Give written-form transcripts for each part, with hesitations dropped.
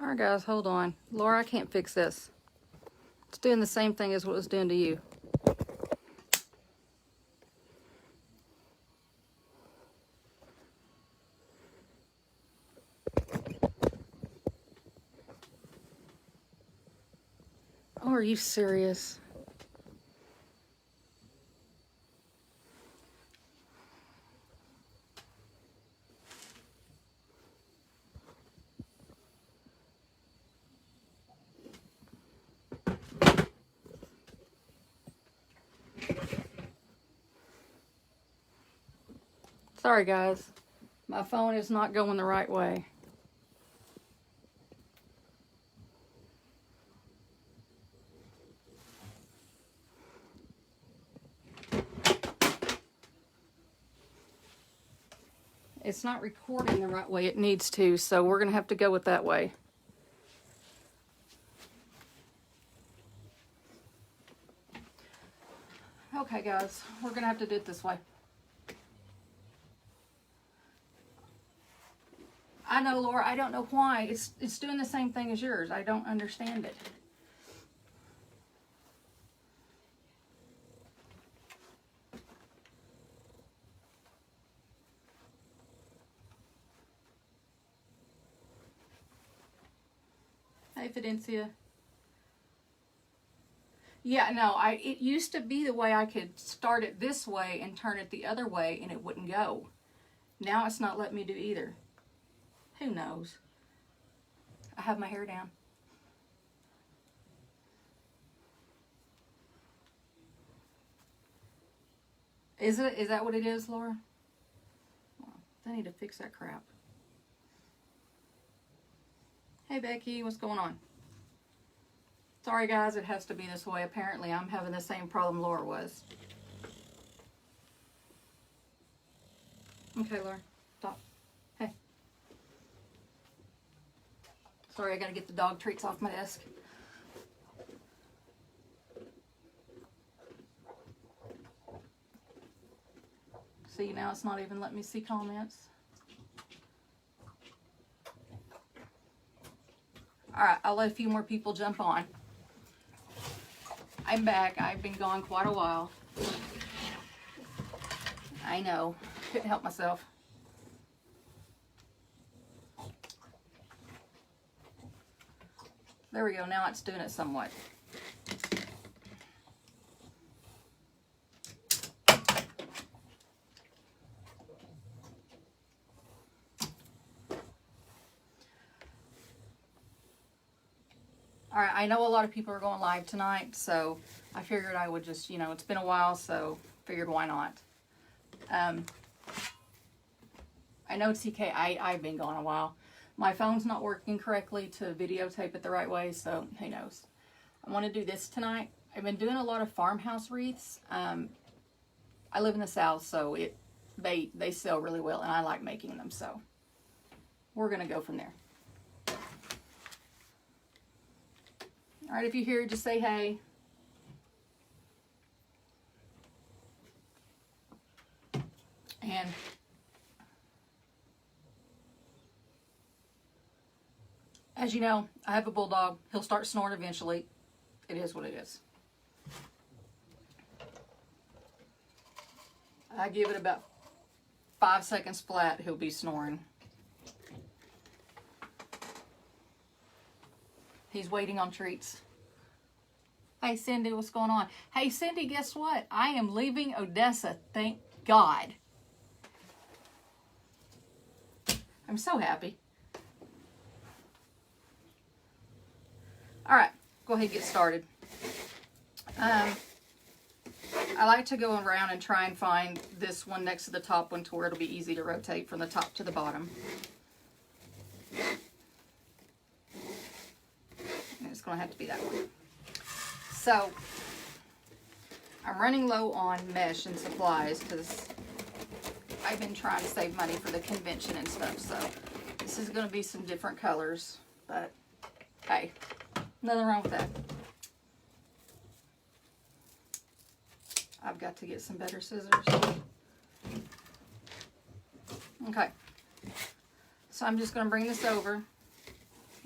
All right, guys, hold on. Laura, I can't fix this. It's doing the same thing as what it was doing to you. Oh, are you serious? Sorry, guys. My phone is not going the right way. It's not recording the right way it needs to, so we're going to have to go with that way. Okay, guys, we're going to have to do it this way. I know, Laura, I don't know why. It's doing the same thing as yours. I don't understand it. Hey, Fidencia. Yeah, no, it used to be the way I could start it this way and turn it the other way and it wouldn't go. Now it's not letting me do either. Who knows? I have my hair down. Is that what it is, Laura? Well, I need to fix that crap. Hey, Becky, what's going on? Sorry, guys, it has to be this way. Apparently, I'm having the same problem Laura was. Okay, Laura, stop. Hey. Sorry, I gotta get the dog treats off my desk. See, now it's not even letting me see comments. Alright, I'll let a few more people jump on. I'm back. I've been gone quite a while. I know. Couldn't help myself. There we go. Now it's doing it somewhat. Alright, I know a lot of people are going live tonight, so I figured I would just, it's been a while, so figured why not. I know TK, I've been gone a while. My phone's not working correctly to videotape it the right way, so who knows. I want to do this tonight. I've been doing a lot of farmhouse wreaths. I live in the South, so they sell really well, and I like making them, so we're going to go from there. All right, if you're here, just say hey. And as you know, I have a bulldog. He'll start snoring eventually. It is what it is. I give it about 5 seconds flat, he'll be snoring. He's waiting on treats. Hey, Cindy, what's going on? Hey, Cindy, guess what? I am leaving Odessa. Thank God. I'm so happy. All right, go ahead and get started. I like to go around and try and find this one next to the top one to where it'll be easy to rotate from the top to the bottom. It's going to have to be that one. So, I'm running low on mesh and supplies because I've been trying to save money for the convention and stuff. So, this is going to be some different colors. But, hey, nothing wrong with that. I've got to get some better scissors. Okay. So, I'm just going to bring this over.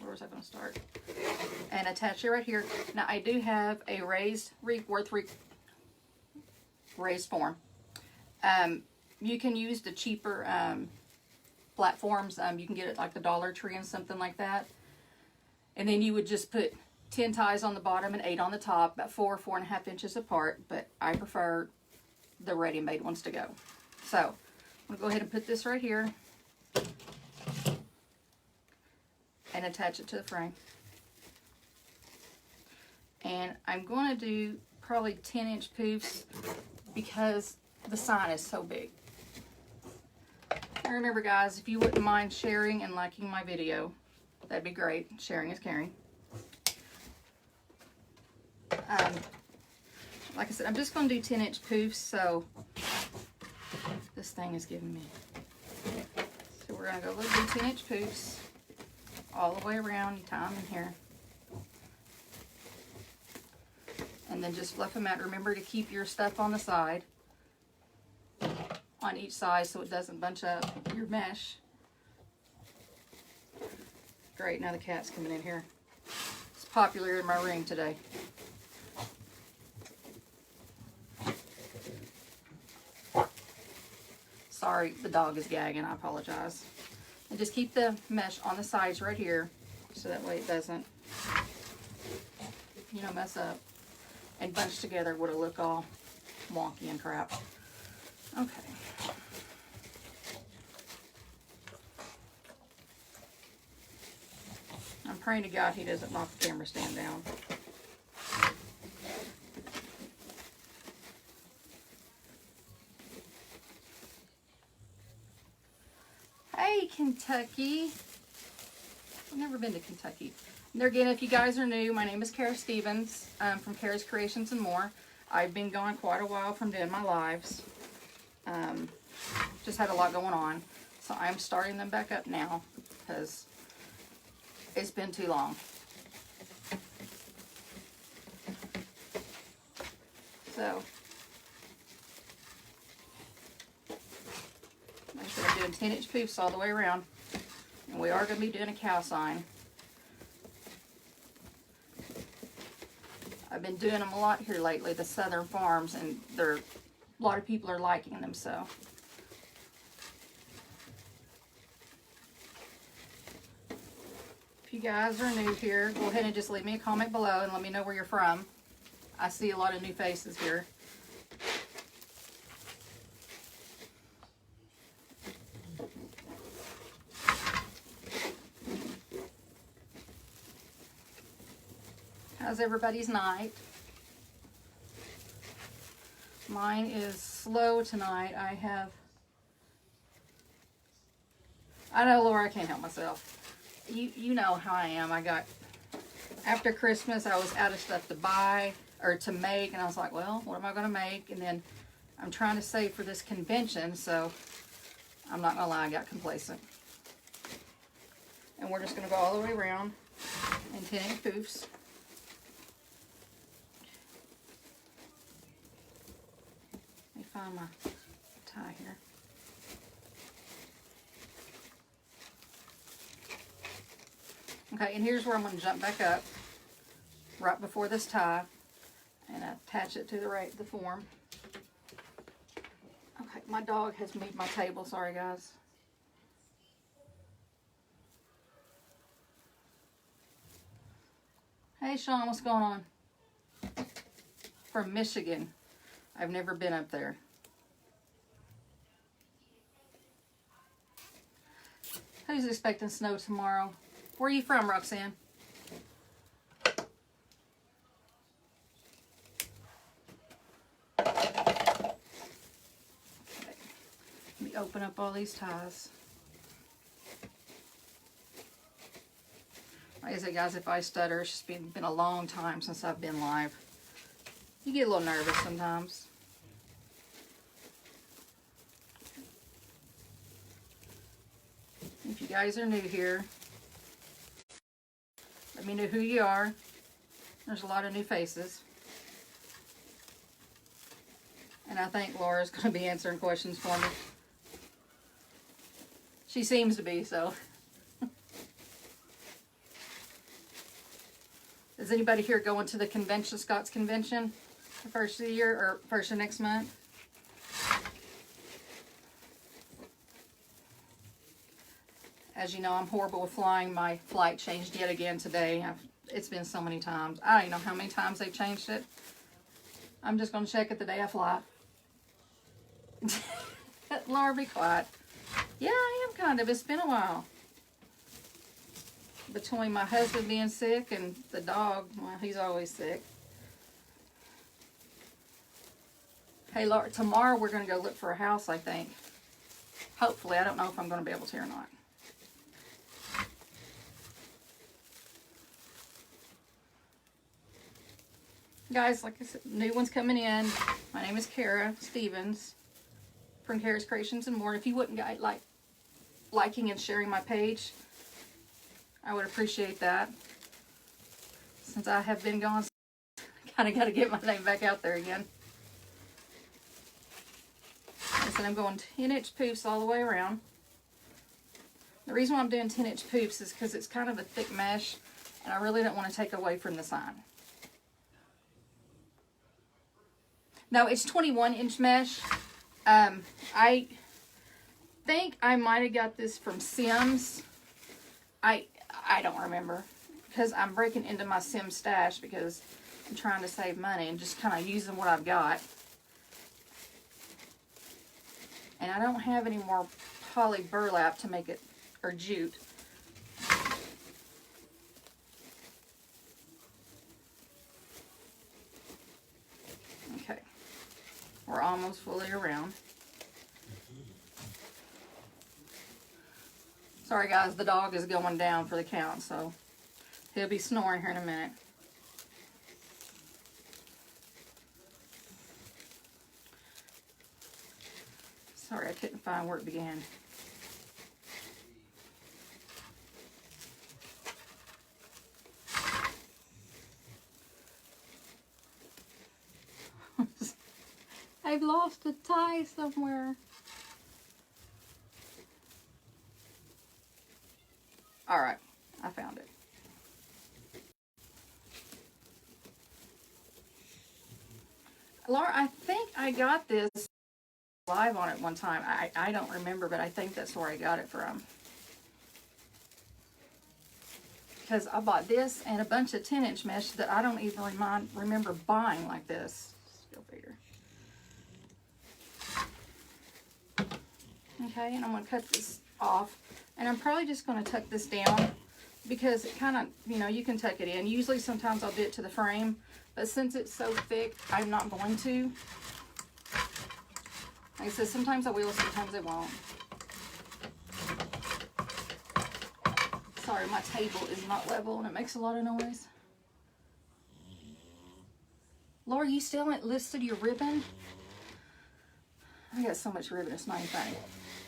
where was I going to start? And attach it right here. Now I do have a raised form. You can use the cheaper platforms. You can get it like the Dollar Tree and something like that. And then you would just put 10 ties on the bottom and 8 on the top, about 4.5 inches apart, but I prefer the ready-made ones to go. So I'm going to go ahead and put this right here and attach it to the frame. And I'm going to do probably 10-inch poofs because the sign is so big. And remember guys, if you wouldn't mind sharing and liking my video, that'd be great. Sharing is caring. Like I said, I'm just going to do 10-inch poofs, so this thing is giving me. So we're going to go do 10-inch poofs all the way around. You tie them in here. And then just fluff them out. Remember to keep your stuff on the side, on each side, so it doesn't bunch up your mesh. Great, now the cat's coming in here. It's popular in my room today. Sorry, the dog is gagging, I apologize. And just keep the mesh on the sides right here, so that way it doesn't, you know, mess up and bunch together where it'll look all wonky and crap. Okay. I'm praying to God he doesn't knock the camera stand down. Hey, Kentucky. I've never been to Kentucky. And there again, if you guys are new, my name is Kara Stevens from Kara's Creations and More. I've been gone quite a while from doing my lives. Just had a lot going on. So I'm starting them back up now because it's been too long. So, like I said, I'm doing 10-inch poofs all the way around. And we are going to be doing a cow sign. I've been doing them a lot here lately, the Southern Farms, and a lot of people are liking them, so. If you guys are new here, go ahead and just leave me a comment below and let me know where you're from. I see a lot of new faces here. How's everybody's night? Mine is slow tonight. I know, Laura, I can't help myself. You know how I am. After Christmas, I was out of stuff to buy or to make, and I was like, well, what am I going to make? And then I'm trying to save for this convention, so I'm not going to lie, I got complacent. And we're just going to go all the way around in 10-inch poofs. Let me find my tie here. Okay, and here's where I'm going to jump back up right before this tie and attach it to the form. Okay, my dog has moved my table. Sorry, guys. Hey, Sean, what's going on? From Michigan. I've never been up there. Who's expecting snow tomorrow? Where are you from, Roxanne? Okay. Let me open up all these ties. Like I said, guys, if I stutter, it's just been a long time since I've been live. You get a little nervous sometimes. If you guys are new here, let me know who you are. There's a lot of new faces. And I think Laura's going to be answering questions for me. She seems to be, so. Is anybody here going to the convention, Scott's convention, the first of the year or first of next month? As you know, I'm horrible with flying. My flight changed yet again today. It's been so many times. I don't even know how many times they've changed it. I'm just going to check it the day I fly. Laura, be quiet. Yeah, I am kind of. It's been a while. Between my husband being sick and the dog, well, he's always sick. Hey, Laura, tomorrow we're going to go look for a house, I think. Hopefully. I don't know if I'm going to be able to or not. Guys, like I said, new ones coming in. My name is Kara Stevens from Kara's Creations and More. If you wouldn't like liking and sharing my page, I would appreciate that. Since I have been gone, kind of got to get my name back out there again. Like I said, I'm going 10-inch poofs all the way around. The reason why I'm doing 10-inch poofs is because it's kind of a thick mesh, and I really don't want to take away from the sign. No, it's 21-inch mesh. I think I might have got this from Sims. I don't remember, because I'm breaking into my Sims stash because I'm trying to save money and just kind of using what I've got. And I don't have any more poly burlap to make it, or jute. Okay. We're almost fully around. Sorry guys, the dog is going down for the count, so he'll be snoring here in a minute. Sorry, I couldn't find where it began. I've lost a tie somewhere. Alright, I found it. Laura, I think I got this live on it one time. I don't remember, but I think that's where I got it from. Because I bought this and a bunch of 10-inch mesh that I don't even remember buying like this. Go figure. Okay, and I'm going to cut this off. And I'm probably just going to tuck this down because it kind of, you know, you can tuck it in. Usually sometimes I'll do it to the frame, but since it's so thick, I'm not going to. Like I said, sometimes I will, sometimes I won't. Sorry, my table is not level and it makes a lot of noise. Laura, you still haven't listed your ribbon? I got so much ribbon, it's not even funny.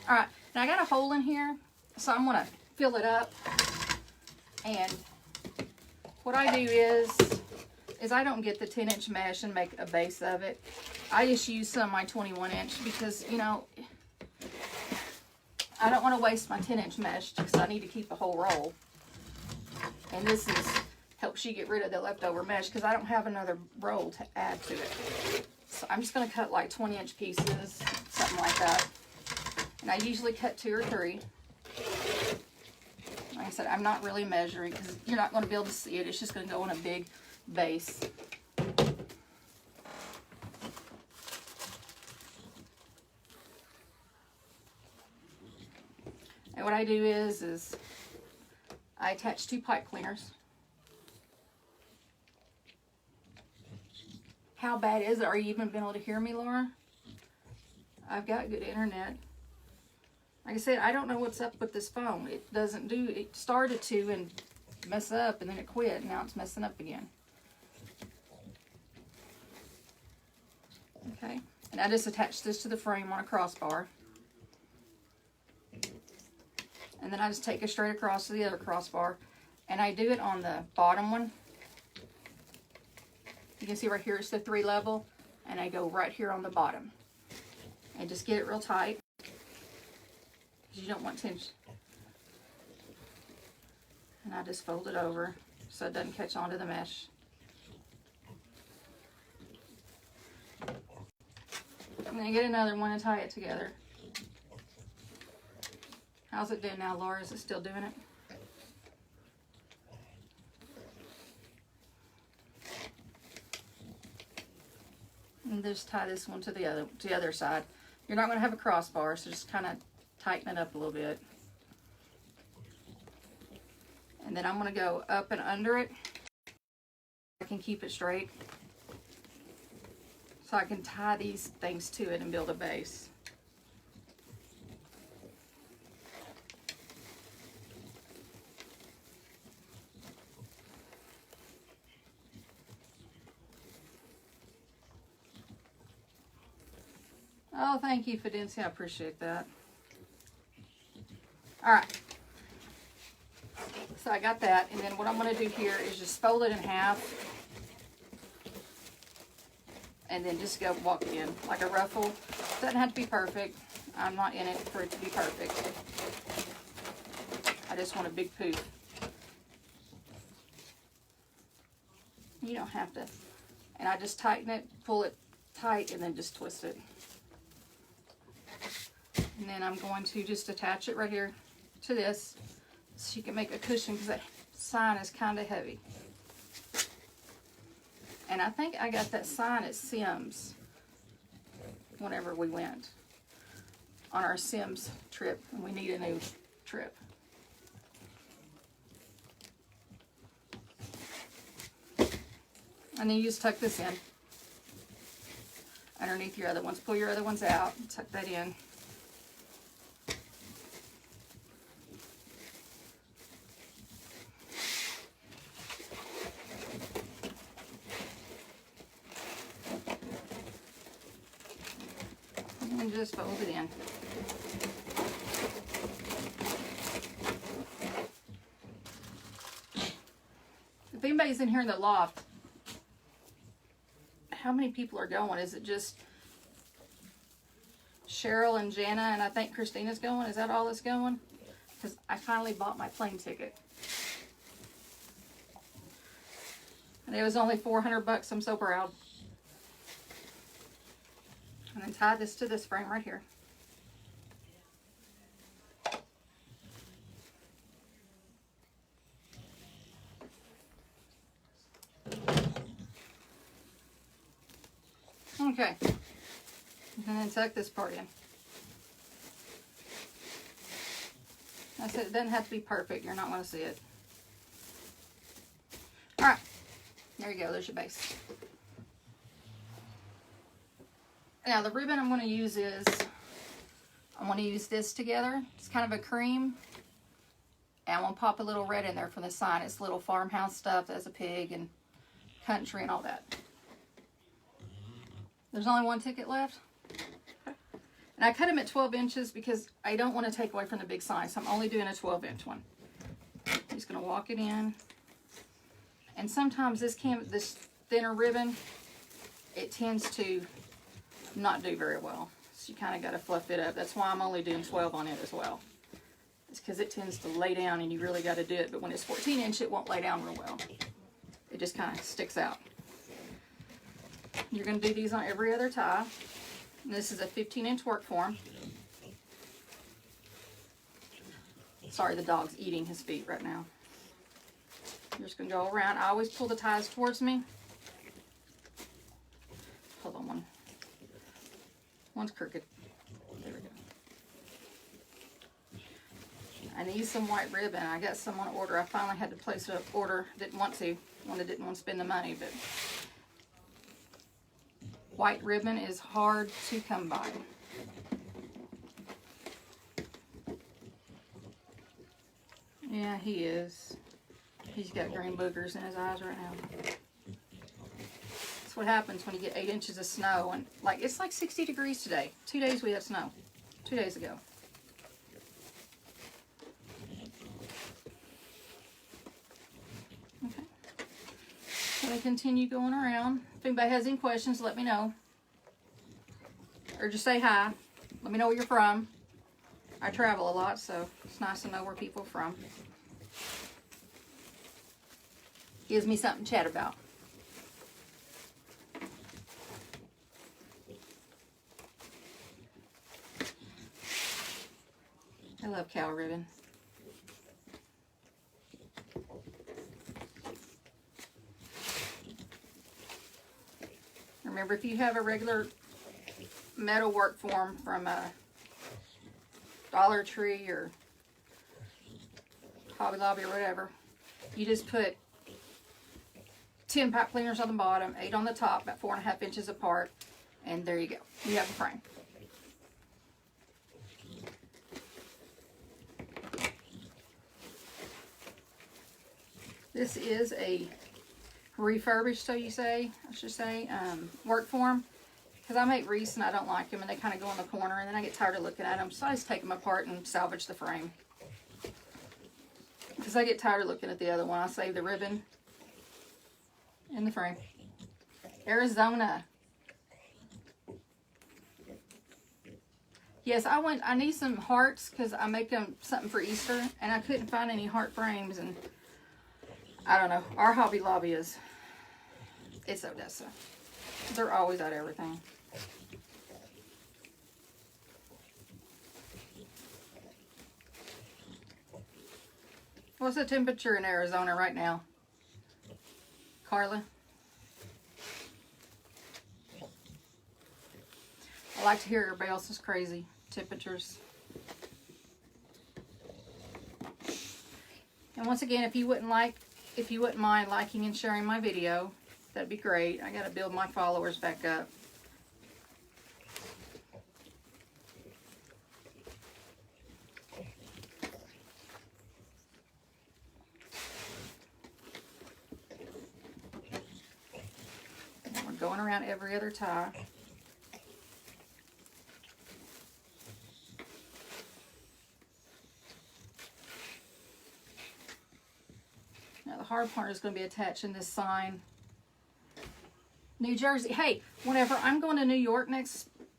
Alright, now I got a hole in here, so I'm going to fill it up. And what I do is I don't get the 10-inch mesh and make a base of it. I just use some of my 21-inch because, you know, I don't want to waste my 10-inch mesh because I need to keep the whole roll. And this helps you get rid of the leftover mesh because I don't have another roll to add to it. So I'm just going to cut like 20-inch pieces, something like that. And I usually cut 2 or 3. Like I said, I'm not really measuring because you're not going to be able to see it. It's just going to go on a big base. And what I do is I attach 2 pipe cleaners. How bad is it? Are you even been able to hear me, Laura? I've got good internet. Like I said, I don't know what's up with this phone. It doesn't do, it started to and mess up and then it quit. Now it's messing up again. Okay, and I just attach this to the frame on a crossbar. And then I just take it straight across to the other crossbar. And I do it on the bottom one. You can see right here it's the 3 level. And I go right here on the bottom. And just get it real tight. Because you don't want tension. And I just fold it over. so it doesn't catch onto the mesh. I'm going to get another one and tie it together. How's it doing now, Laura? Is it still doing it? And just tie this one to the other side. You're not going to have a crossbar, so just kind of tighten it up a little bit. And then I'm going to go up and under it. I can keep it straight. So I can tie these things to it and build a base. Oh, thank you, Fidencia. I appreciate that. All right. So I got that, and then what I'm going to do here is just fold it in half, and then just go walk it in like a ruffle. Doesn't have to be perfect. I'm not in it for it to be perfect. I just want a big poof. You don't have to. And I just tighten it, pull it tight, and then just twist it. And then I'm going to just attach it right here to this so you can make a cushion, because that sign is kind of heavy. And I think I got that sign at Sims whenever we went on our Sims trip, and we need a new trip. And then you just tuck this in underneath your other ones. Pull your other ones out, tuck that in. And just fold it in. If anybody's in here in the loft, how many people are going? Is it just Cheryl and Jana, and I think Christina's going? Is that all that's going? Because I finally bought my plane ticket. And it was only $400. I'm so proud. And then tie this to this frame right here. Okay. And then tuck this part in. I said it doesn't have to be perfect. You're not going to see it. All right. There you go. There's your base. Now the ribbon I'm going to use is, I'm going to use this together. It's kind of a cream. And I'm going to pop a little red in there for the sign. It's little farmhouse stuff. There's a pig and country and all that. There's only one ticket left. And I cut them at 12 inches because I don't want to take away from the big sign. So I'm only doing a 12-inch one. I'm just going to walk it in. And sometimes this thinner ribbon, it tends to not do very well. So you kind of got to fluff it up. That's why I'm only doing 12 on it as well. It's because it tends to lay down and you really got to do it. But when it's 14 inch, it won't lay down real well. It just kind of sticks out. You're going to do these on every other tie. And this is a 15-inch work form. Sorry, the dog's eating his feet right now. You're just going to go around. I always pull the ties towards me. Hold on, one's crooked. There we go. I need some white ribbon. I got some on order. I finally had to place an order. Didn't want to. Didn't want to spend the money, but white ribbon is hard to come by. Yeah, he is. He's got green boogers in his eyes right now. That's what happens when you get 8 inches of snow. And it's like 60 degrees today. 2 days we had snow. 2 days ago. Okay. So I continue going around. If anybody has any questions, let me know. Or just say hi. Let me know where you're from. I travel a lot, so it's nice to know where people are from. Gives me something to chat about. I love cowl ribbon. Remember, if you have a regular metal work form from a Dollar Tree or Hobby Lobby or whatever, you just put 10 pipe cleaners on the bottom, 8 on the top, about 4.5 inches apart, and there you go. You have a frame. This is a refurbished, so you say, I should say, work form. Because I make wreaths and I don't like them, and they kind of go in the corner, and then I get tired of looking at them, so I just take them apart and salvage the frame. Because I get tired of looking at the other one. I save the ribbon and the frame. Arizona. Yes, I need some hearts because I make them something for Easter, and I couldn't find any heart frames, and I don't know. Our Hobby Lobby it's Odessa. They're always out of everything. What's the temperature in Arizona right now, Carla? I like to hear everybody else's crazy temperatures. And once again, if you wouldn't mind liking and sharing my video, that'd be great. I gotta build my followers back up. We're going around every other tie. Now the hard part is going to be attaching this sign. New Jersey. Hey, whenever I'm going to New York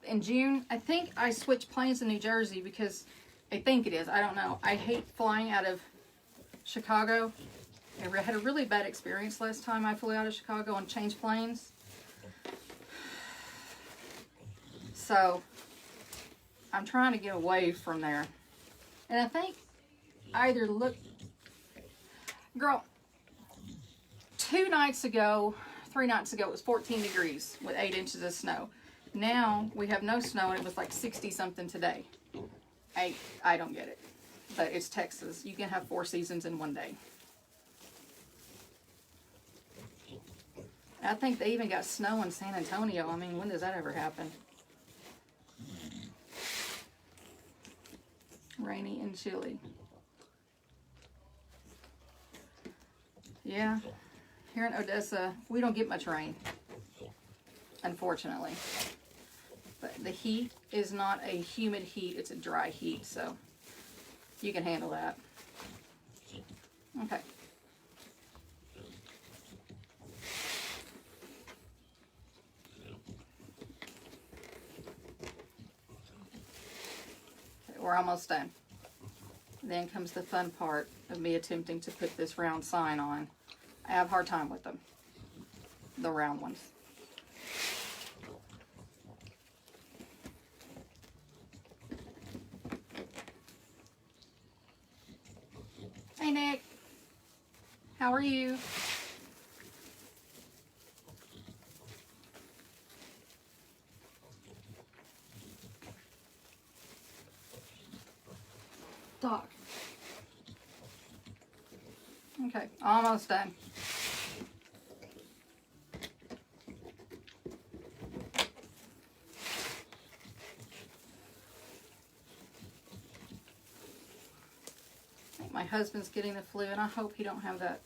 in June, I think I switch planes in New Jersey because I think it is. I don't know. I hate flying out of Chicago. I had a really bad experience last time I flew out of Chicago and changed planes. So I'm trying to get away from there. And I think I either girl, 3 nights ago, it was 14 degrees with 8 inches of snow. Now we have no snow and it was like 60 something today. I don't get it. But it's Texas. You can have 4 seasons in one day. I think they even got snow in San Antonio. I mean, when does that ever happen? Rainy and chilly. Yeah, here in Odessa, we don't get much rain, unfortunately. But the heat is not a humid heat, it's a dry heat, so you can handle that. Okay. We're almost done. Then comes the fun part of me attempting to put this round sign on. I have a hard time with them, the round ones. Hey Nick, how are you? Doc. Okay, almost done. I think my husband's getting the flu, and I hope he don't have that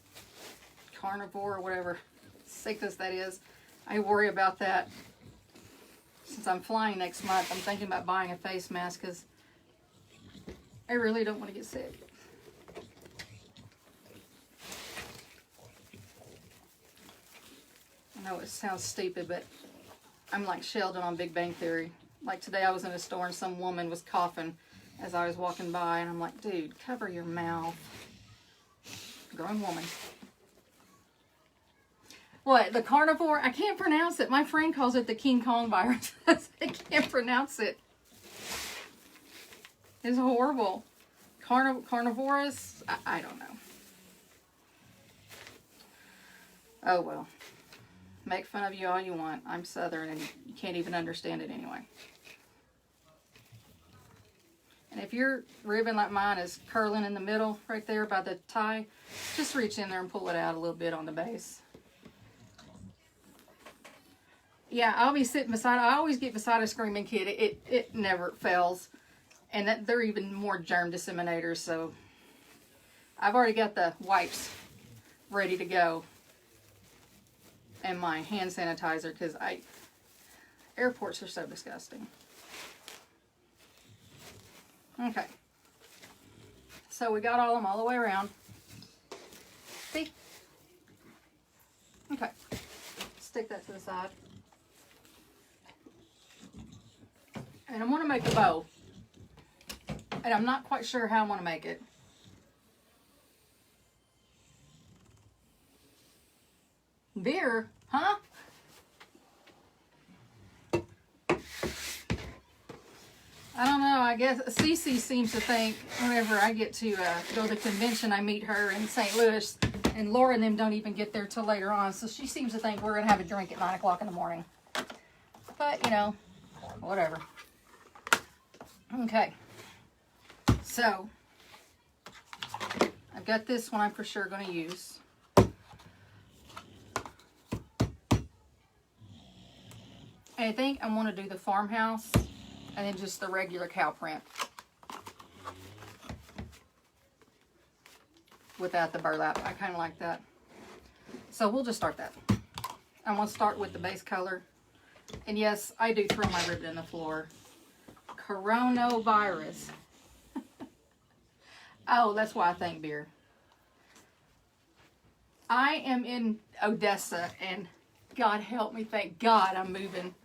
carnivore or whatever sickness that is. I worry about that. Since I'm flying next month, I'm thinking about buying a face mask because I really don't want to get sick. I know it sounds stupid, but I'm like Sheldon on Big Bang Theory. Like today I was in a store and some woman was coughing as I was walking by, and I'm like, dude, cover your mouth. Grown woman. What, the carnivore? I can't pronounce it. My friend calls it the King Kong virus. I can't pronounce it. It's horrible. Carnivorous? I don't know. Oh, well. Make fun of you all you want. I'm Southern and you can't even understand it anyway. And if your ribbon like mine is curling in the middle right there by the tie, just reach in there and pull it out a little bit on the base. Yeah, I'll be sitting beside, I always get beside a screaming kid. It never fails. And that they're even more germ disseminators, so I've already got the wipes ready to go. And my hand sanitizer, because airports are so disgusting. Okay. So we got all of them all the way around. See? Okay. Stick that to the side. And I'm going to make a bow. And I'm not quite sure how I want to make it. Beer? Huh? I don't know. I guess Cece seems to think whenever I get to go to the convention, I meet her in St. Louis, and Laura and them don't even get there till later on. So she seems to think we're going to have a drink at 9 o'clock in the morning. But, you know, whatever. Okay. So, I've got this one I'm for sure going to use. And I think I want to do the farmhouse and then just the regular cow print without the burlap. I kind of like that. So we'll just start that. I'm going to start with the base color. And yes, I do throw my ribbon in the floor. Coronavirus. Oh, that's why I think beer. I am in Odessa, and God help me, thank God I'm moving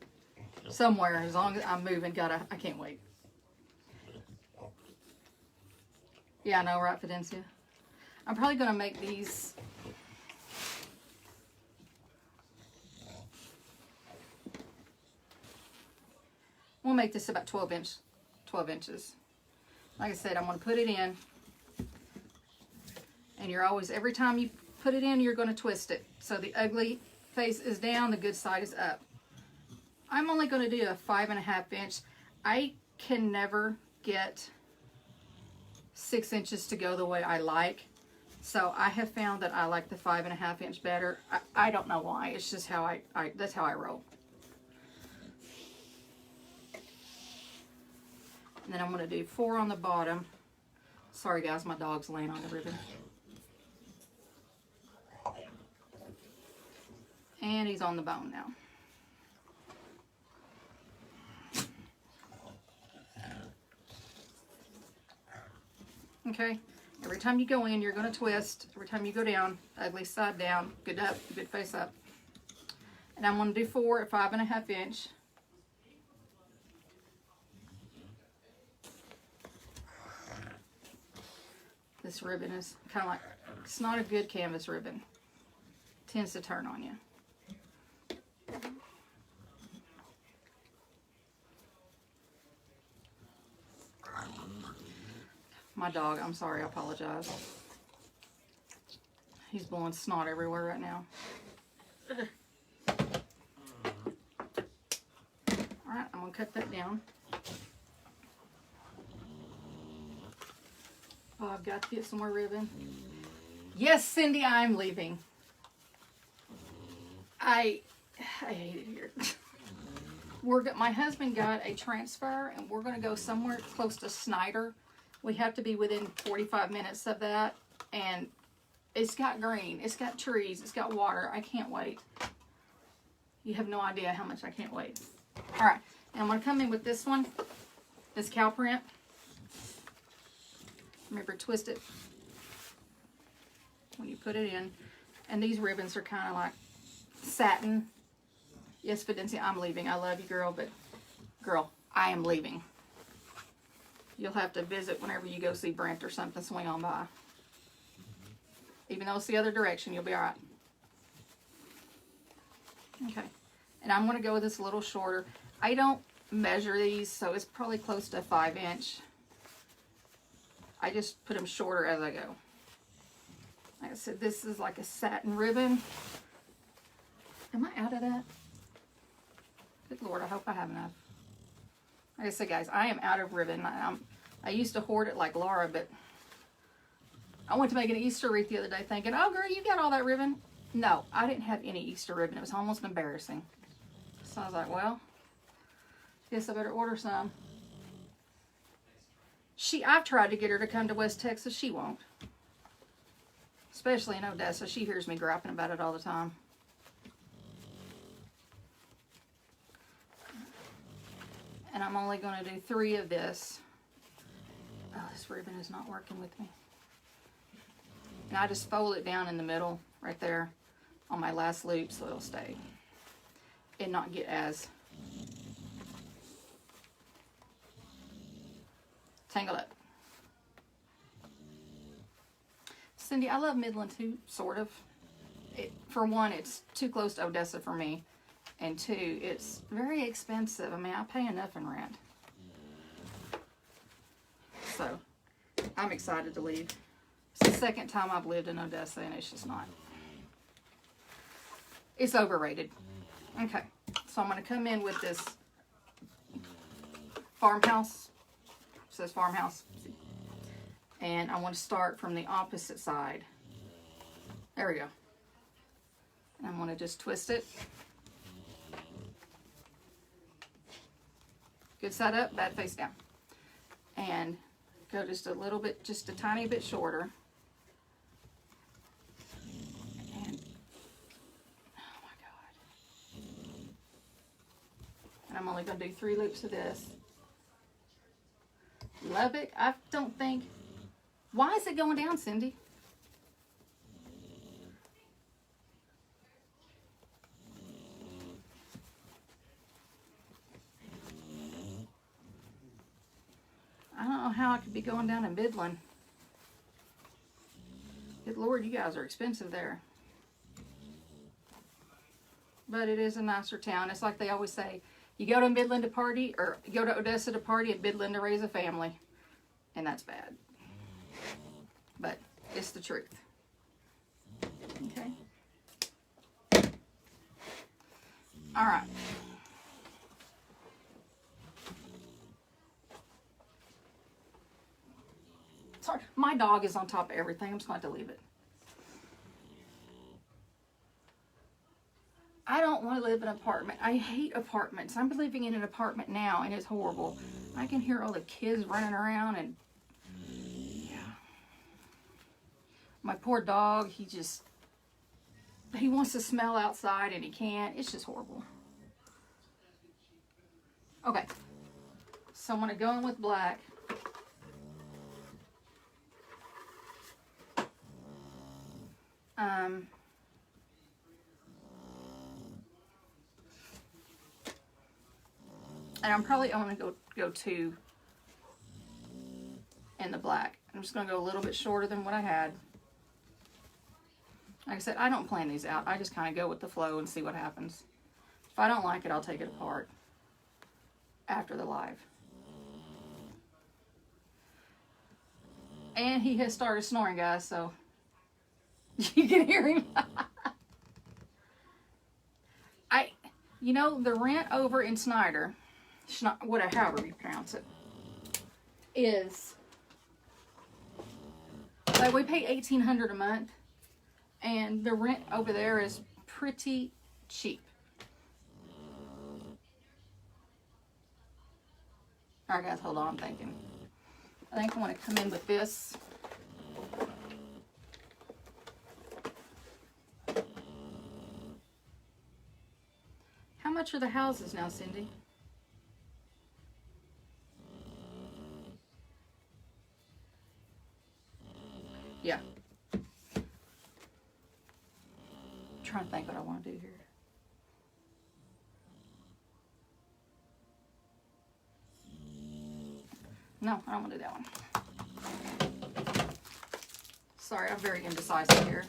somewhere. As long as I'm moving, God, I can't wait. Yeah, I know, right, Fidencia? I'm probably going to make these. We'll make this about 12 inches. Like I said, I'm going to put it in. And you're always, every time you put it in, you're going to twist it. So the ugly face is down, the good side is up. I'm only going to do a 5.5 inch. I can never get 6 inches to go the way I like. So I have found that I like the 5.5 inch better. I don't know why. It's just how that's how I roll. And then I'm going to do 4 on the bottom. Sorry guys, my dog's laying on the ribbon. And he's on the bone now. Okay, every time you go in, you're going to twist. Every time you go down, ugly side down, good up, good face up. And I'm going to do 4 at 5.5 inch. This ribbon is kind of like, it's not a good canvas ribbon. It tends to turn on you. My dog, I'm sorry, I apologize. He's blowing snot everywhere right now. Alright, I'm going to cut that down. Oh, I've got to get some more ribbon. Yes, Cindy, I'm leaving. I hate it here. My husband got a transfer, and we're going to go somewhere close to Snyder. We have to be within 45 minutes of that, and it's got green, it's got trees, it's got water. I can't wait. You have no idea how much I can't wait. All right, and I'm going to come in with this one, this cow print. Remember, twist it when you put it in. And these ribbons are kind of like satin. Yes, Fidencia, I'm leaving. I love you, girl, but girl, I am leaving. You'll have to visit whenever you go see Brent or something, swing on by. Even though it's the other direction, you'll be all right. Okay. And I'm going to go with this a little shorter. I don't measure these, so it's probably close to 5-inch. I just put them shorter as I go. Like I said, this is like a satin ribbon. Am I out of that? Good Lord, I hope I have enough. Like I said, guys, I am out of ribbon. I used to hoard it like Laura, but I went to make an Easter wreath the other day thinking, oh, girl, you got all that ribbon. No, I didn't have any Easter ribbon. It was almost embarrassing. So I was like, well, guess I better order some. I've tried to get her to come to West Texas. She won't. Especially in Odessa. She hears me griping about it all the time. And I'm only going to do 3 of this. Oh, this ribbon is not working with me. And I just fold it down in the middle, right there, on my last loop so it'll stay. And not get as tangled up. Cindy, I love Midland too, sort of. For one, it's too close to Odessa for me. And 2, it's very expensive. I mean, I pay enough in rent. So, I'm excited to leave. It's the second time I've lived in Odessa, and it's just not. It's overrated. Okay, so I'm going to come in with this farmhouse. It says farmhouse. And I want to start from the opposite side. There we go. And I'm going to just twist it. Good side up, bad face down. And go just a little bit, just a tiny bit shorter. And, oh my God. And I'm only going to do 3 loops of this. Love it. I don't think, why is it going down, Cindy? I don't know how I could be going down in Midland. Good Lord, you guys are expensive there. But it is a nicer town. It's like they always say, you go to Midland to party, or you go to Odessa to party, and Midland to raise a family. And that's bad. But it's the truth. Okay. All right. Sorry, my dog is on top of everything. I'm just going to have to leave it. I don't want to live in an apartment. I hate apartments. I'm living in an apartment now, and it's horrible. I can hear all the kids running around, and yeah. My poor dog, he wants to smell outside, and he can't. It's just horrible. Okay. So I'm going to go in with black. And I'm probably only going to go 2 in the black. I'm just going to go a little bit shorter than what I had. Like I said, I don't plan these out. I just kind of go with the flow and see what happens. If I don't like it, I'll take it apart after the live. And he has started snoring, guys, so you can hear him. You know, the rent over in Snyder, however you pronounce it, is, like, we pay $1,800 a month, and the rent over there is pretty cheap. All right, guys, hold on, I'm thinking. I think I want to come in with this. How much are the houses now, Cindy? Yeah. I'm trying to think what I want to do here. No, I don't want to do that one. Sorry, I'm very indecisive here.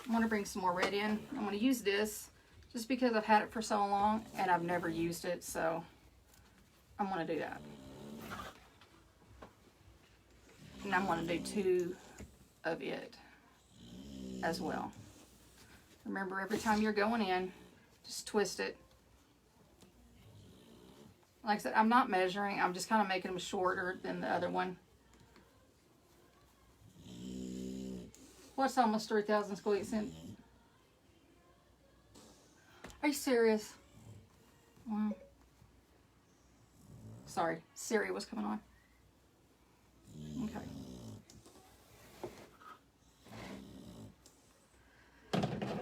I want to bring some more red in. I'm going to use this. just because I've had it for so long and I've never used it, so I'm going to do that. And I'm going to do 2 of it as well. Remember, every time you're going in, just twist it. Like I said, I'm not measuring. I'm just kind of making them shorter than the other one. What's almost 3,000 squeaks in? Are you serious? Wow. Sorry, Siri was coming on. Okay.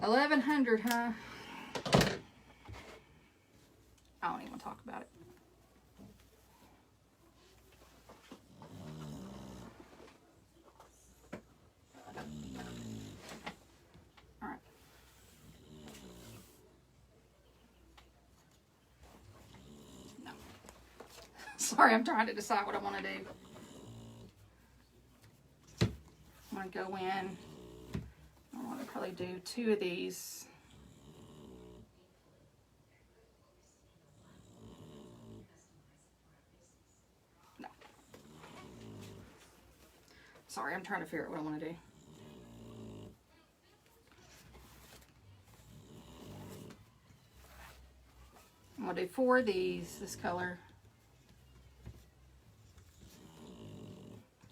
$1,100, huh? I don't even want to talk about it. All right. No. Sorry, I'm trying to decide what I want to do. I'm going to go in. I want to probably do 2 of these. No. Sorry, I'm trying to figure out what I want to do. I'm going to do 4 of these, this color.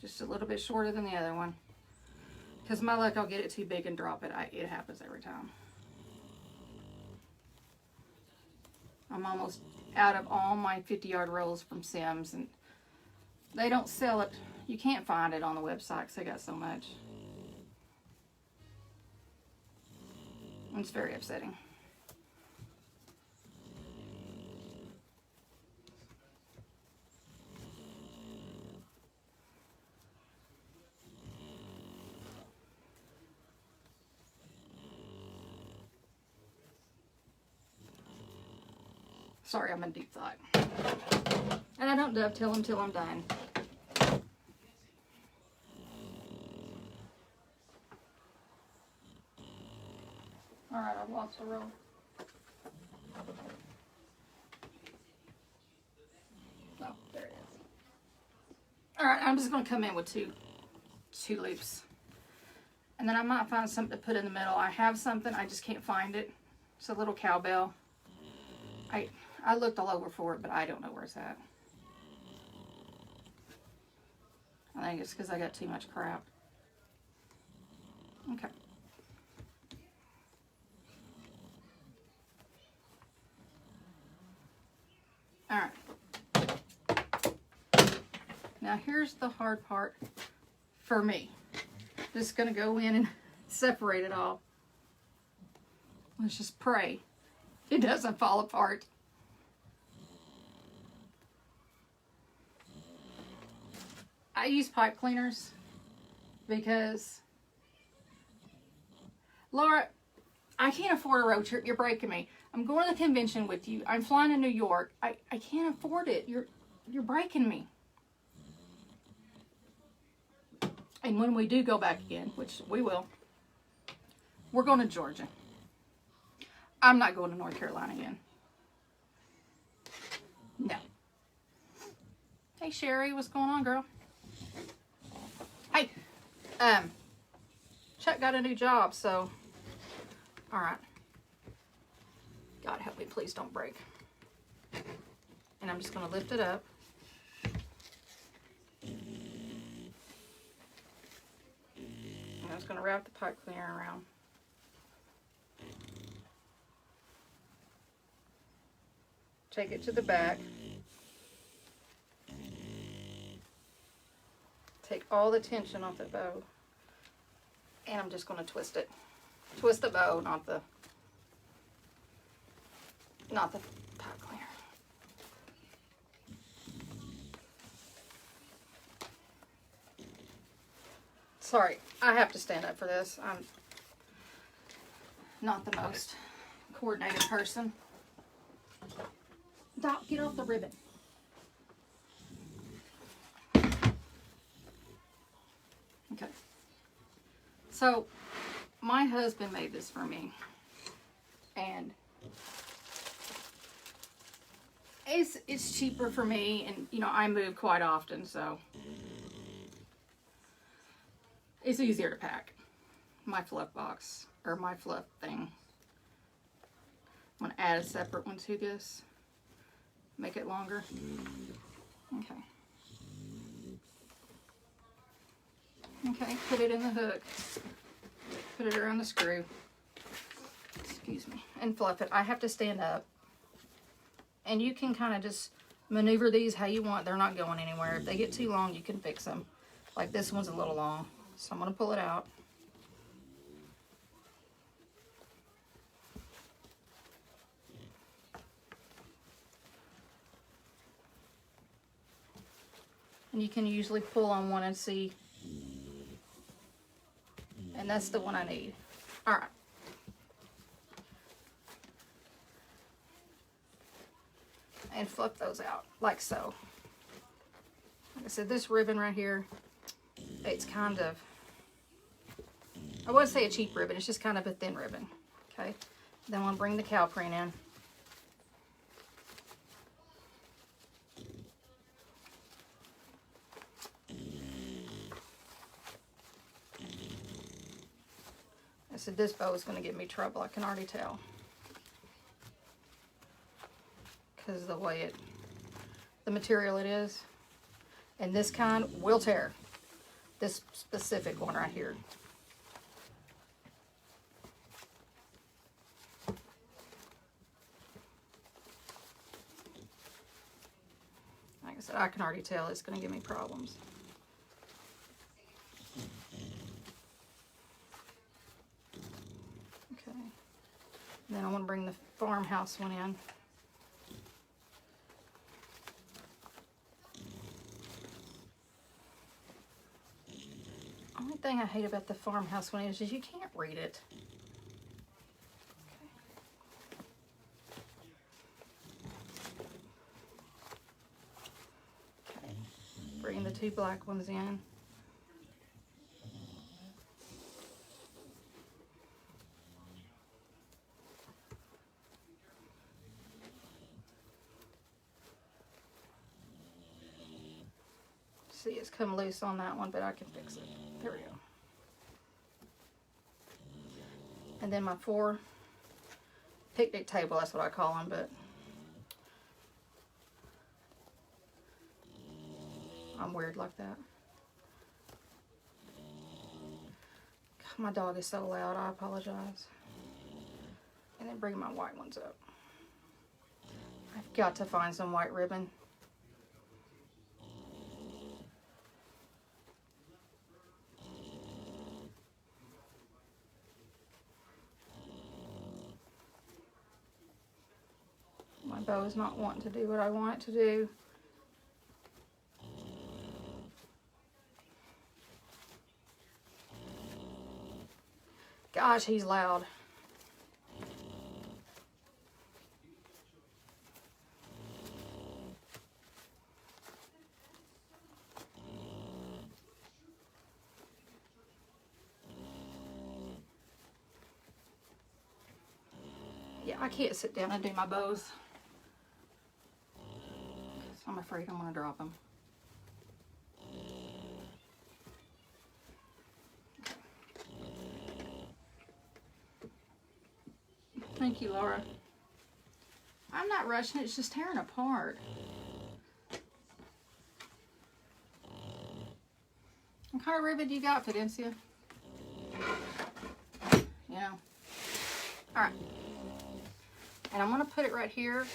Just a little bit shorter than the other one. Because my luck, I'll get it too big and drop it. It happens every time. I'm almost out of all my 50-yard rolls from Sims, and they don't sell it. You can't find it on the website because they got so much. It's very upsetting. Sorry, I'm in deep thought. And I don't dovetail until I'm done. Alright, I've lost a row. Oh, there it is. Alright, I'm just going to come in with two loops. And then I might find something to put in the middle. I have something, I just can't find it. It's a little cowbell. I looked all over for it, but I don't know where it's at. I think it's because I got too much crap. Okay. Alright. Now here's the hard part for me. Just going to go in and separate it all. Let's just pray it doesn't fall apart. I use pipe cleaners because, Laura, I can't afford a road trip. You're breaking me. I'm going to the convention with you. I'm flying to New York. I can't afford it. You're breaking me. And when we do go back again, which we will, we're going to Georgia. I'm not going to North Carolina again. No. Hey, Sherry, what's going on, girl? Hey, Chuck got a new job, so, all right. God help me, please don't break. And I'm just going to lift it up. And I'm just going to wrap the pipe cleaner around. Take it to the back. Take all the tension off the bow. And I'm just going to twist it. Twist the bow, not the pipe cleaner. Sorry, I have to stand up for this. I'm not the most coordinated person. Doc, get off the ribbon. Okay. So, my husband made this for me. And It's cheaper for me, and you know, I move quite often, so it's easier to pack. My fluff box, or my fluff thing. I'm gonna add a separate one to this. Make it longer. Okay. Okay, put it in the hook. Put it around the screw. Excuse me. And fluff it. I have to stand up. And you can kind of just maneuver these how you want. They're not going anywhere. If they get too long, you can fix them. Like this one's a little long. So I'm going to pull it out. And you can usually pull on one and see. And that's the one I need. All right. And flip those out like so. Like I said, this ribbon right here, it's kind of, I wouldn't say a cheap ribbon, it's just kind of a thin ribbon. Okay. Then we'll bring the cow print in. I said this bow is going to give me trouble, I can already tell. Because of the way the material it is. And this kind will tear. This specific one right here. Like I said, I can already tell it's going to give me problems. Okay. Then I want to bring the farmhouse one in. The only thing I hate about the farmhouse one is you can't read it. Okay. Bring the two black ones in. See, it's come loose on that one, but I can fix it. There we go. And then my 4 picnic table, that's what I call them, but I'm weird like that. God, my dog is so loud, I apologize. And then bring my white ones up. I've got to find some white ribbon. My bow is not wanting to do what I want it to do. Gosh, he's loud. Yeah, I can't sit down and do my bows. I'm afraid I'm going to drop them. Thank you, Laura. I'm not rushing, it's just tearing apart. What kind of ribbon do you got, Fidencia? You know. Alright. And I'm going to put it right here.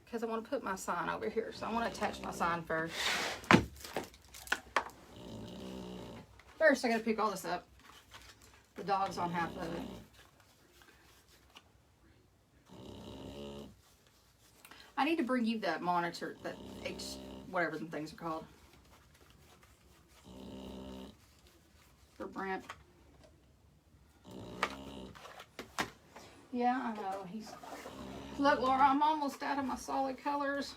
Because I want to put my sign over here. So I want to attach my sign first. First, I got to pick all this up. The dog's on half of it. I need to bring you that monitor, that whatever the things are called. For Brent. Yeah, I know. Look, Laura, I'm almost out of my solid colors.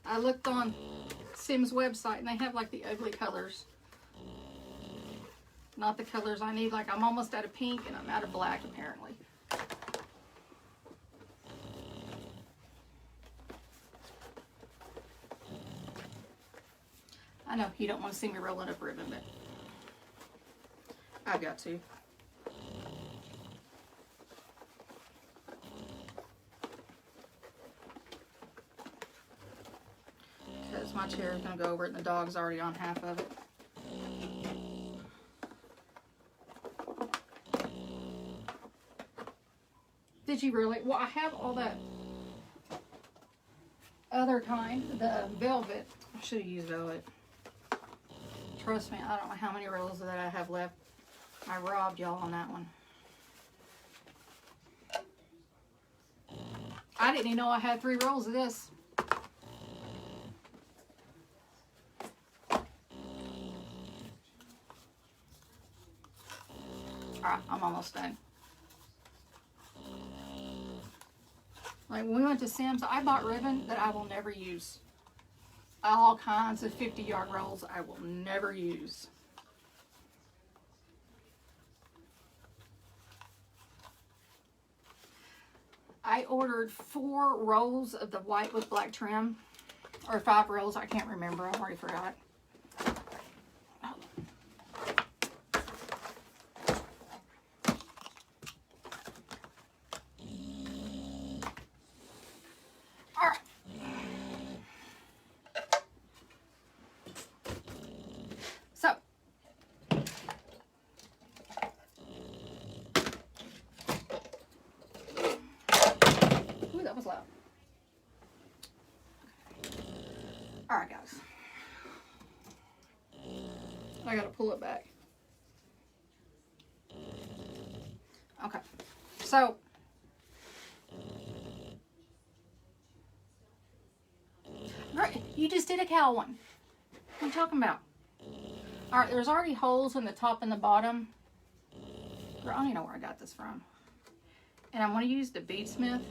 I looked on Sims website, and they have like the ugly colors. Not the colors I need. Like I'm almost out of pink and I'm out of black apparently. I know you don't want to see me rolling up ribbon, but I've got to. Because my chair is going to go over it and the dog's already on half of it. Did you really? Well, I have all that other kind, the velvet. I should have used velvet. Trust me, I don't know how many rolls that I have left. I robbed y'all on that one. I didn't even know I had 3 rolls of this. Alright, I'm almost done. Like when we went to Sims, I bought ribbon that I will never use. All kinds of 50-yard rolls I will never use. I ordered 4 rolls of the white with black trim. Or 5 rolls, I can't remember. I already forgot. Alright. So. Ooh, that was loud. Alright, guys. I gotta pull it back. Okay. So. Right, you just did a cow one. What are you talking about? Alright, there's already holes in the top and the bottom. Girl, I don't even know where I got this from. And I'm going to use the beadsmith.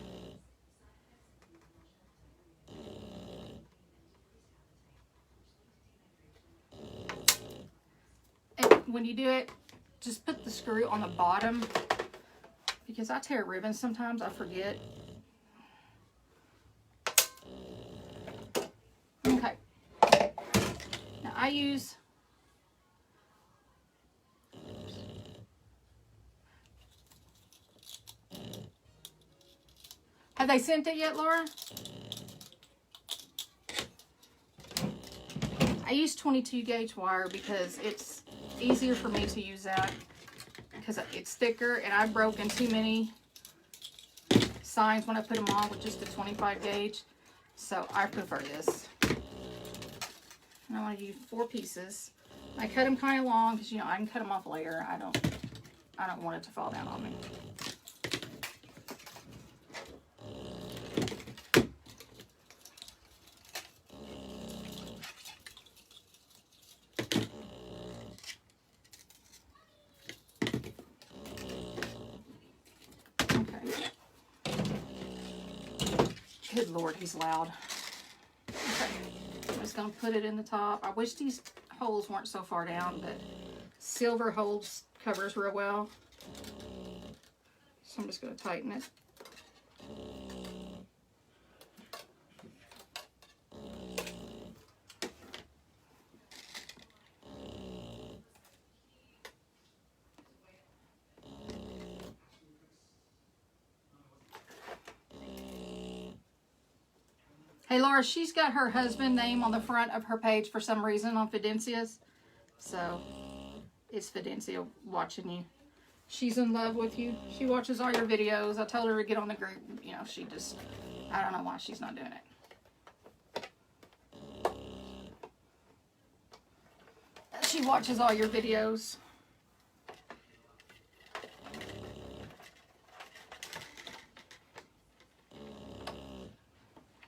And when you do it, just put the screw on the bottom. Because I tear ribbons sometimes, I forget. Okay. Now I use... Have they sent it yet, Laura? I use 22 gauge wire because it's easier for me to use that because it's thicker, and I've broken too many signs when I put them on with just the 25 gauge. So I prefer this. And I want to use 4 pieces. I cut them kind of long because, you know, I can cut them off later. I don't want it to fall down on me. Good Lord, he's loud. Okay, I'm just going to put it in the top. I wish these holes weren't so far down, but silver holds covers real well. So I'm just going to tighten it. Hey Laura, she's got her husband's name on the front of her page for some reason on Fidencia's. So, it's Fidencia watching you. She's in love with you. She watches all your videos. I told her to get on the group. You know, she just, I don't know why she's not doing it. She watches all your videos.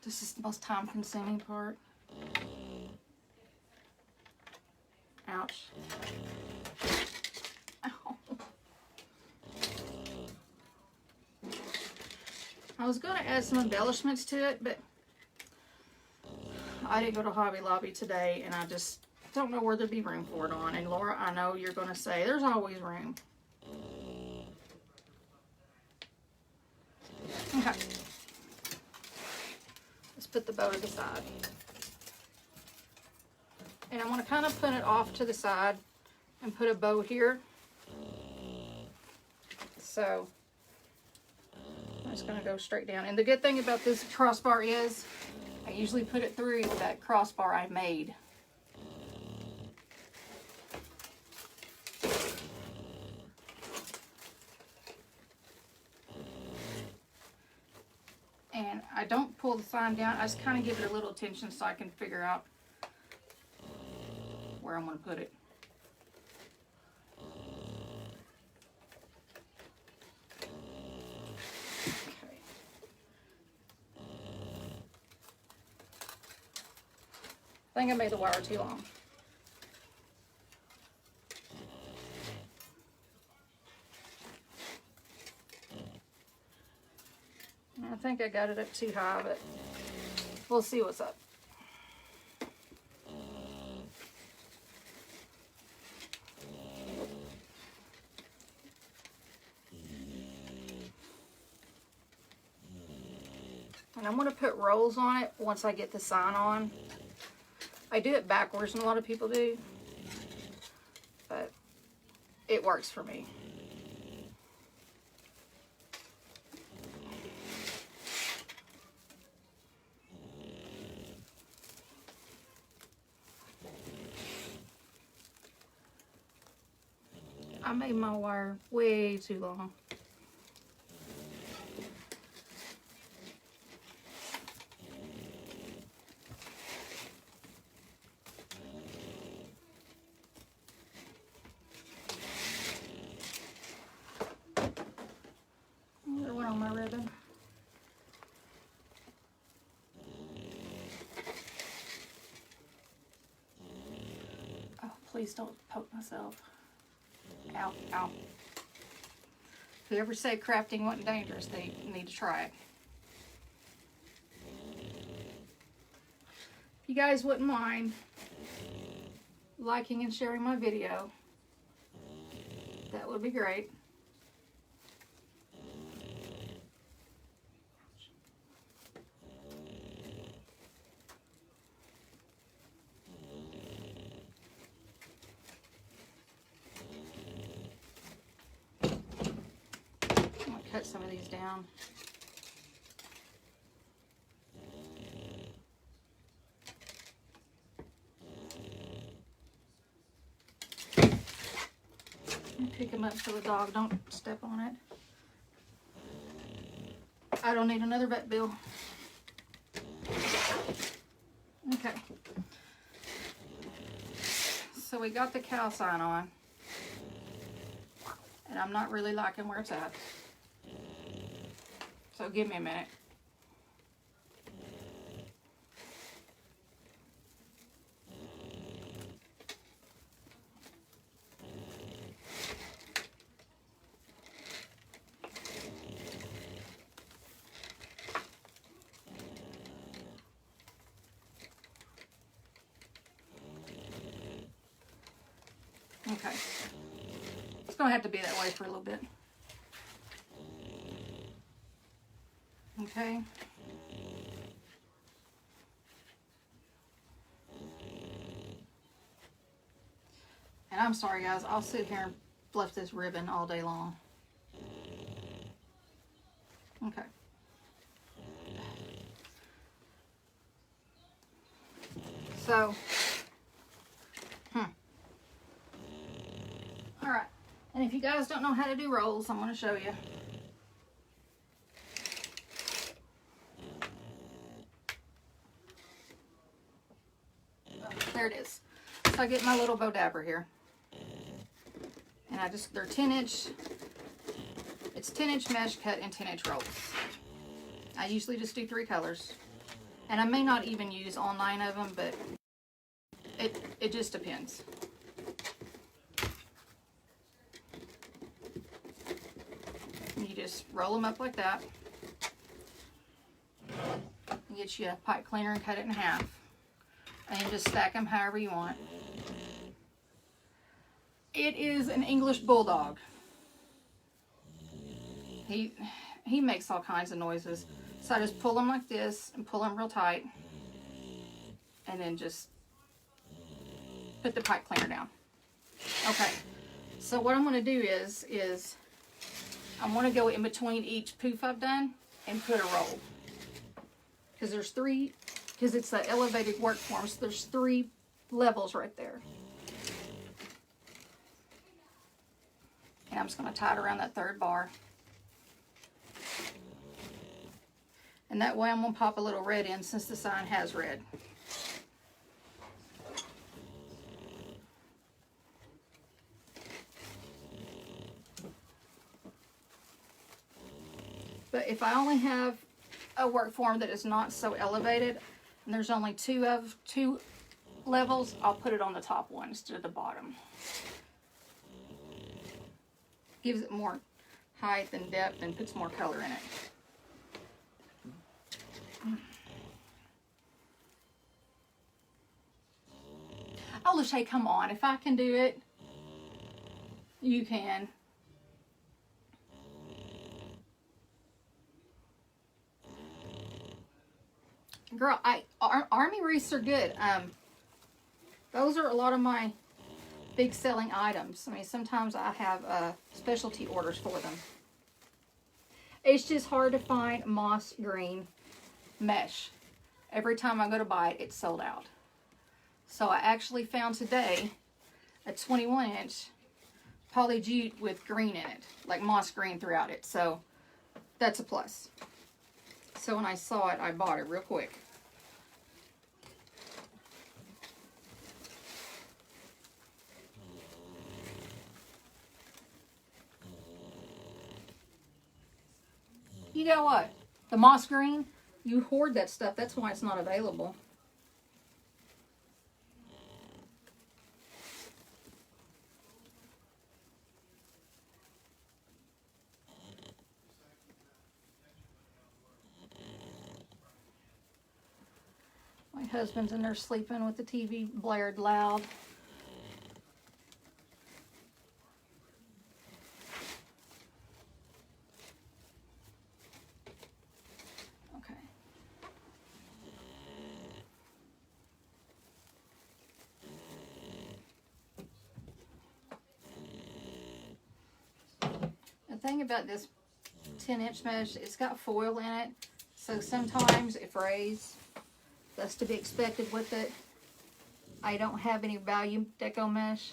This is the most time-consuming part. Ouch. Ow. I was going to add some embellishments to it, but I didn't go to Hobby Lobby today, and I just don't know where there'd be room for it on. And Laura, I know you're going to say there's always room. Okay. Let's put the bow to the side. And I'm going to kind of put it off to the side and put a bow here. So I'm just going to go straight down. And the good thing about this crossbar is I usually put it through that crossbar I made. And I don't pull the sign down. I just kind of give it a little tension so I can figure out where I'm going to put it. Okay. I think I made the wire too long. I think I got it up too high, but we'll see what's up. And I'm going to put rolls on it once I get the sign on. I do it backwards than a lot of people do, but it works for me. I made my wire way too long. There went on my ribbon. Oh, please don't poke myself. Ow, ow. If you ever say crafting wasn't dangerous, they need to try it. If you guys wouldn't mind liking and sharing my video, that would be great. Cut some of these down. Pick them up so the dog don't step on it. I don't need another vet bill. Okay. So we got the cow sign on. And I'm not really liking where it's at. So give me a minute. Okay. It's going to have to be that way for a little bit. Okay. And I'm sorry guys, I'll sit here and fluff this ribbon all day long. Okay. So, alright. And if you guys don't know how to do rolls, I'm going to show you. There it is. So I get my little bow dabber here. And they're 10-inch, it's 10-inch mesh cut and 10-inch rolls. I usually just do 3 colors. And I may not even use all 9 of them, but it just depends. You just roll them up like that. Get you a pipe cleaner and cut it in half. And then just stack them however you want. It is an English bulldog. He makes all kinds of noises. So I just pull him like this and pull him real tight. And then just put the pipe cleaner down. Okay. So what I'm going to do is I'm going to go in between each poof I've done and put a roll. Because there's three, because it's an elevated work form, so there's 3 levels right there. And I'm just going to tie it around that 3rd bar. And that way I'm going to pop a little red in since the sign has red. But if I only have a work form that is not so elevated, and there's only 2 levels, I'll put it on the top one instead of the bottom. Gives it more height and depth and puts more color in it. Oh, Lachey, come on. If I can do it, you can. Girl, Army wreaths are good. Those are a lot of my big selling items. I mean, sometimes I have specialty orders for them. It's just hard to find moss green mesh. Every time I go to buy it, it's sold out. So I actually found today a 21-inch poly jute with green in it, like moss green throughout it. So that's a plus. So when I saw it, I bought it real quick. You know what? The moss green, you hoard that stuff. That's why it's not available. My husband's in there sleeping with the TV blared loud. Okay. The thing about this 10-inch mesh, it's got foil in it, so sometimes it frays. That's to be expected with it. I don't have any value deco mesh.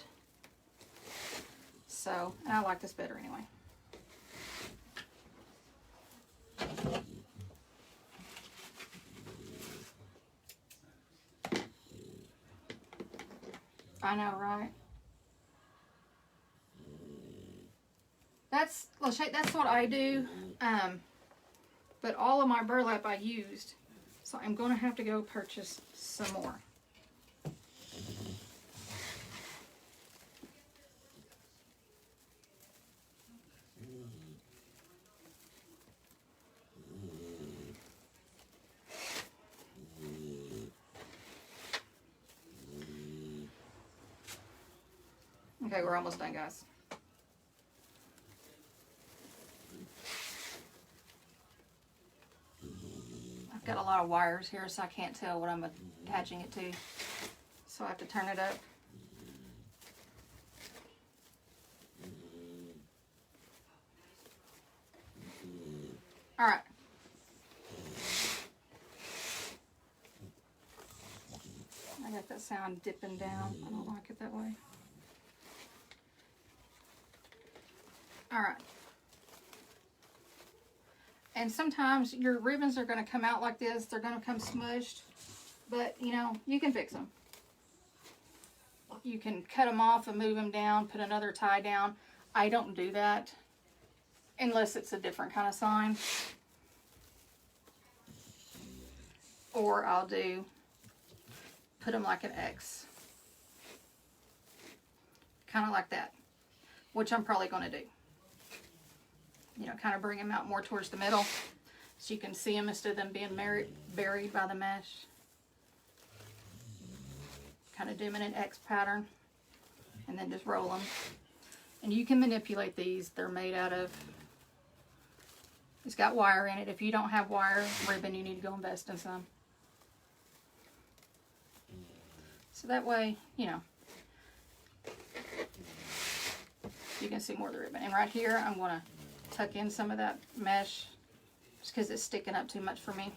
So, and I like this better anyway. I know, right? That's what I do. But all of my burlap I used. So I'm going to have to go purchase some more. Okay, we're almost done, guys. Got a lot of wires here, so I can't tell what I'm attaching it to. So I have to turn it up. All right. I got that sound dipping down. I don't like it that way. All right. And sometimes your ribbons are going to come out like this. They're going to come smushed. But, you know, you can fix them. You can cut them off and move them down, put another tie down. I don't do that unless it's a different kind of sign. Or I'll put them like an X. Kind of like that. Which I'm probably going to do. You know, kind of bring them out more towards the middle so you can see them instead of them being buried by the mesh. kind of doing an X pattern, and then just roll them. And you can manipulate these. They're made out of, it's got wire in it. If you don't have wire ribbon, you need to go invest in some. So that way, you know, you can see more of the ribbon. And right here, I'm going to tuck in some of that mesh just because it's sticking up too much for me.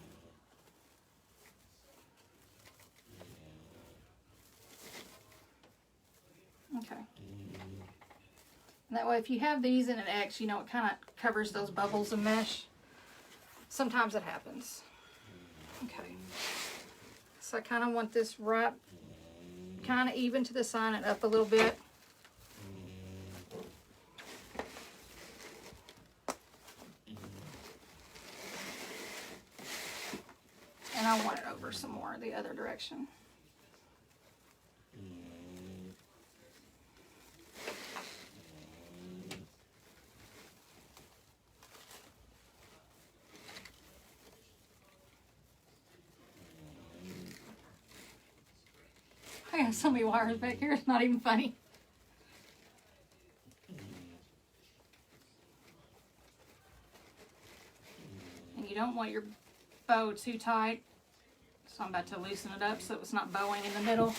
Okay. And that way, if you have these in an X, you know, it kind of covers those bubbles of mesh. Sometimes it happens. Okay. So I kind of want this right, kind of even to the side and up a little bit. And I want it over some more the other direction. I have so many wires back here, it's not even funny. And you don't want your bow too tight, so I'm about to loosen it up so it's not bowing in the middle.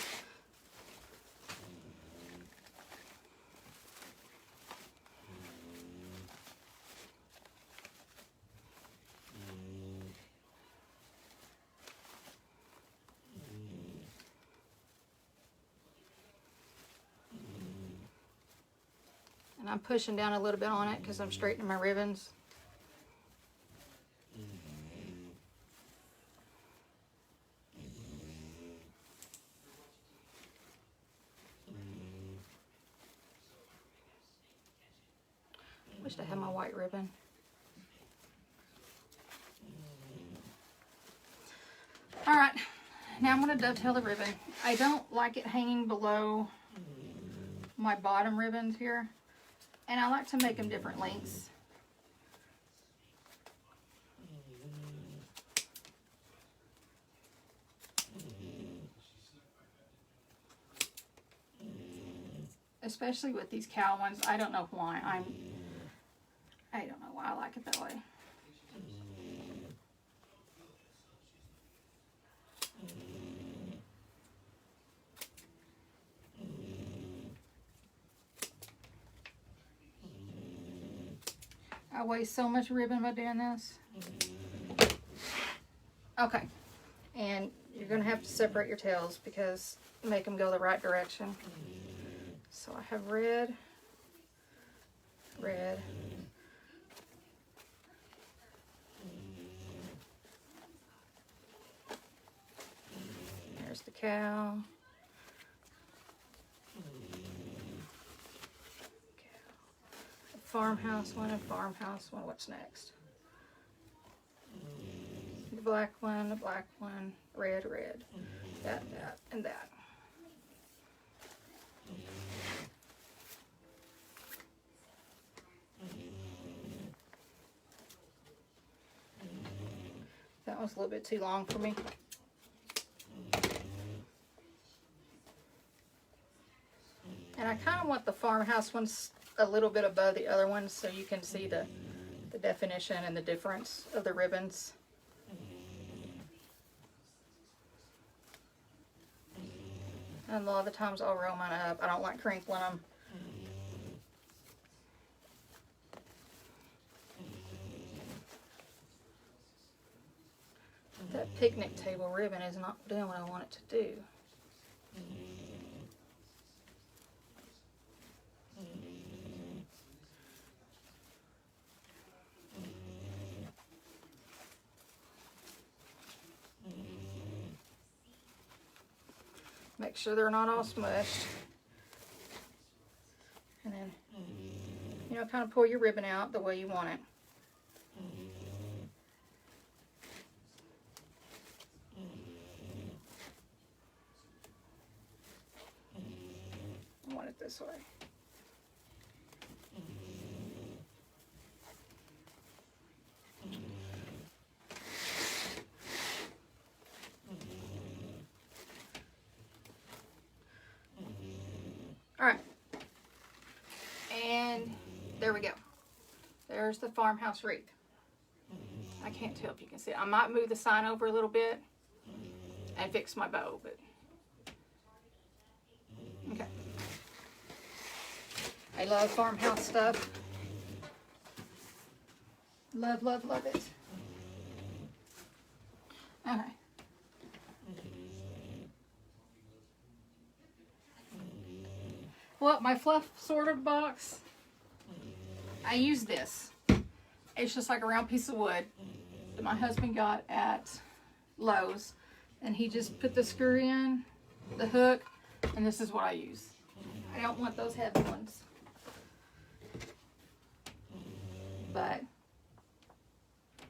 And I'm pushing down a little bit on it because I'm straightening my ribbons. Wish I had my white ribbon. All right, now I'm going to dovetail the ribbon. I don't like it hanging below my bottom ribbons here, and I like to make them different lengths. Especially with these cow ones, I don't know why. I don't know why I like it that way. I waste so much ribbon by doing this. Okay, and you're going to have to separate your tails because make them go the right direction. So I have red, red, there's the cow. Farmhouse one and farmhouse one. What's next? The black one, red, red. That, and that. That was a little bit too long for me. And I kind of want the farmhouse ones a little bit above the other ones so you can see the definition and the difference of the ribbons. And a lot of the times I'll roll mine up. I don't like crinkling them. That picnic table ribbon is not doing what I want it to do. Make sure they're not all smushed. And then, you know, kind of pull your ribbon out the way you want it. I want it this way. All right. And there we go. There's the farmhouse wreath. I can't tell if you can see it. I might move the sign over a little bit and fix my bow, but okay. I love farmhouse stuff. Love, love, love it. Okay. Well, my fluff sorter box, I use this. It's just like a round piece of wood that my husband got at Lowe's. And he just put the screw in, the hook, and this is what I use. I don't want those heavy ones. But,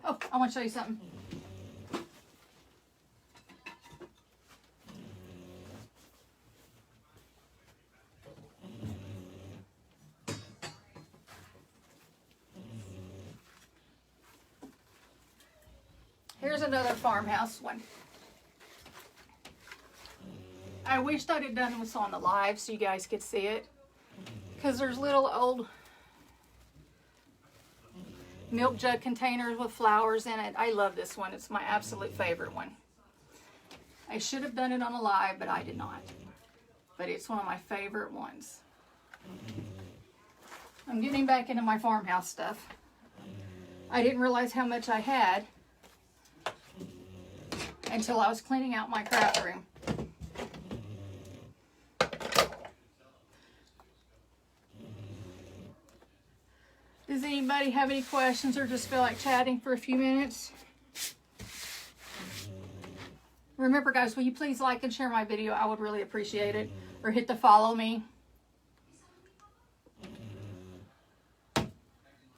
oh, I want to show you something. Here's another farmhouse one. I wished I'd have done this on the live so you guys could see it. Because there's little old milk jug containers with flowers in it. I love this one. It's my absolute favorite one. I should have done it on a live, but I did not. But it's one of my favorite ones. I'm getting back into my farmhouse stuff. I didn't realize how much I had until I was cleaning out my craft room. Does anybody have any questions or just feel like chatting for a few minutes? Remember, guys, will you please like and share my video? I would really appreciate it. Or hit the follow me.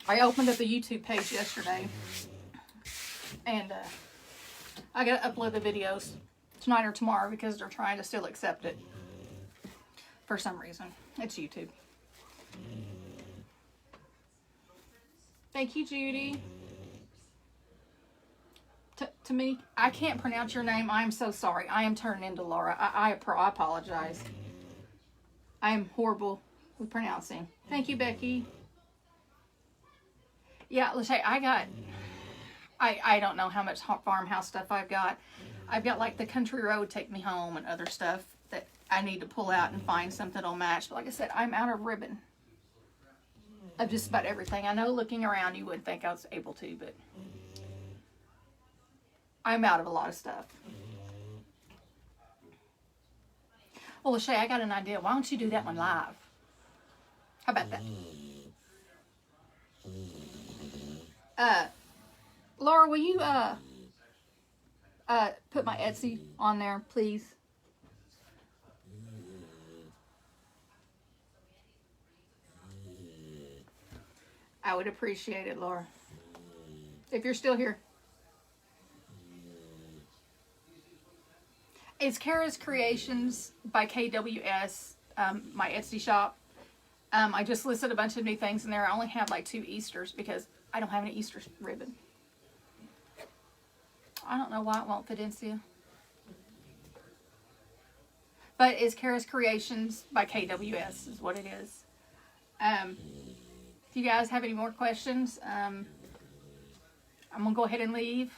I opened up the YouTube page yesterday. And I got to upload the videos tonight or tomorrow because they're trying to still accept it. For some reason. It's YouTube. Thank you, Judy. To me, I can't pronounce your name. I am so sorry. I am turning into Laura. I apologize. I am horrible with pronouncing. Thank you, Becky. Yeah, Lachey, I don't know how much farmhouse stuff I've got. I've got like the country road take me home and other stuff that I need to pull out and find something that'll match. But like I said, I'm out of ribbon. Of just about everything. I know looking around you wouldn't think I was able to, but I'm out of a lot of stuff. Well, Lachey, I got an idea. Why don't you do that one live? How about that? Laura, will you put my Etsy on there, please? I would appreciate it, Laura. If you're still here. It's Kara's Creations by KWS, my Etsy shop. I just listed a bunch of new things in there. I only have like 2 Easters because I don't have any Easter ribbon. I don't know why it won't fit into you. But it's Kara's Creations by KWS is what it is. If you guys have any more questions, I'm going to go ahead and leave.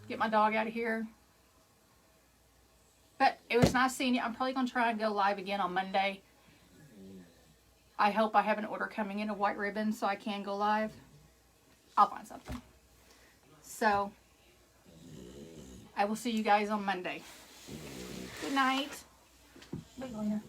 Get my dog out of here. But it was nice seeing you. I'm probably going to try and go live again on Monday. I hope I have an order coming in of white ribbon so I can go live. I'll find something. So, I will see you guys on Monday. Good night. Wait, Lena.